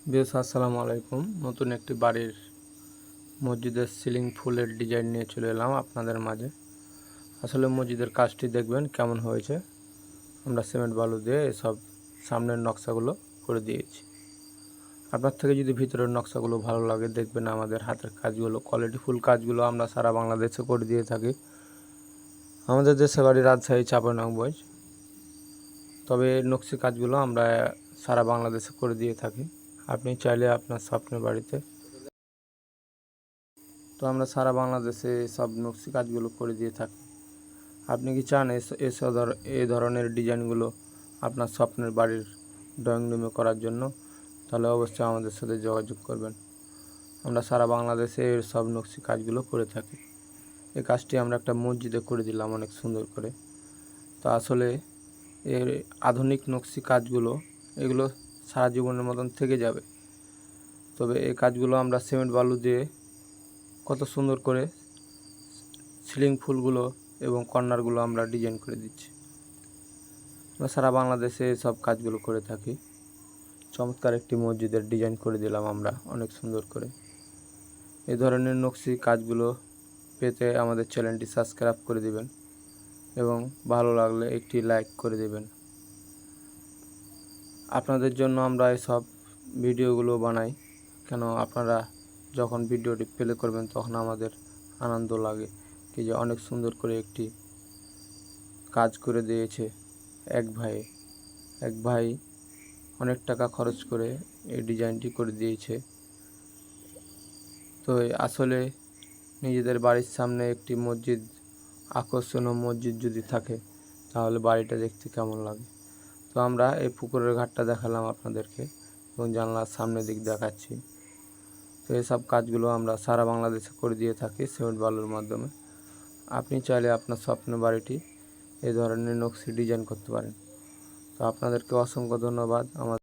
বেশ, আসসালামু আলাইকুম। নতুন একটি বাড়ির মসজিদের সিলিং ফুলের ডিজাইন নিয়ে চলে এলাম আপনাদের মাঝে। আসলে মসজিদের কাজটি দেখবেন কেমন হয়েছে। আমরা সিমেন্ট বালু দিয়ে এসব সামনের নকশাগুলো করে দিয়েছি। আপনার থেকে যদি ভিতরের নকশাগুলো ভালো লাগে, দেখবেন আমাদের হাতের কাজগুলো, কোয়ালিটিফুল কাজগুলো আমরা সারা বাংলাদেশে করে দিয়ে থাকি। আমাদের দেশে বাড়ি রাজশাহী চাঁপাইনবাবগঞ্জ, তবে নকশি কাজগুলো আমরা সারা বাংলাদেশে করে দিয়ে থাকি। আপনি চাইলে আপনার স্বপ্নের বাড়িতে তো আমরা সারা বাংলাদেশে সব নকশি কাজগুলো করে দিয়ে থাকি। আপনি কি চান এই ধরনের ডিজাইনগুলো আপনার স্বপ্নের বাড়ির ড্রয়িং রুমে করার জন্য? তাহলে অবশ্যই আমাদের সাথে যোগাযোগ করবেন। আমরা সারা বাংলাদেশে এর সব নকশি কাজগুলো করে থাকি। এই কাজটি আমরা একটা মসজিদে করে দিলাম অনেক সুন্দর করে। তো আসলে এর আধুনিক নকশি কাজগুলো এগুলো সারা জীবনের মতন থেকে যাবে। তবে এই কাজগুলো আমরা সিমেন্ট বালু দিয়ে কত সুন্দর করে সিলিং ফুলগুলো এবং কর্নারগুলো আমরা ডিজাইন করে দিচ্ছি। আমরা সারা বাংলাদেশে সব কাজগুলো করে থাকি। চমৎকার একটি মসজিদের ডিজাইন করে দিলাম আমরা অনেক সুন্দর করে। এই ধরনের নকশি কাজগুলো পেতে আমাদের চ্যানেলটি সাবস্ক্রাইব করে দিবেন এবং ভালো লাগলে একটি লাইক করে দেবেন। আপনাদের জন্য আমরা এসব ভিডিওগুলো বানাই, কেন আপনারা যখন ভিডিওটি প্লে করবেন তখন আমাদের আনন্দ লাগে কি যে অনেক সুন্দর করে একটি কাজ করে দিয়েছে এক ভাই অনেক টাকা খরচ করে এই ডিজাইনটি করে দিয়েছে। তো আসলে নিজেদের বাড়ির সামনে একটি মসজিদ, আকর্ষণীয় মসজিদ যদি থাকে তাহলে বাড়িটা দেখতে কেমন লাগে। তো আমরা এই পুকুরের ঘাটটা দেখালাম আপনাদেরকে এবং জানলার সামনের দিক দেখাচ্ছি। তো এসব কাজগুলো আমরা সারা বাংলাদেশে করে দিয়ে থাকি সিমেন্ট বালুর মাধ্যমে। আপনি চাইলে আপনার স্বপ্নের বাড়িটি এই ধরনের নকশি ডিজাইন করতে পারেন। তো আপনাদেরকে অসংখ্য ধন্যবাদ।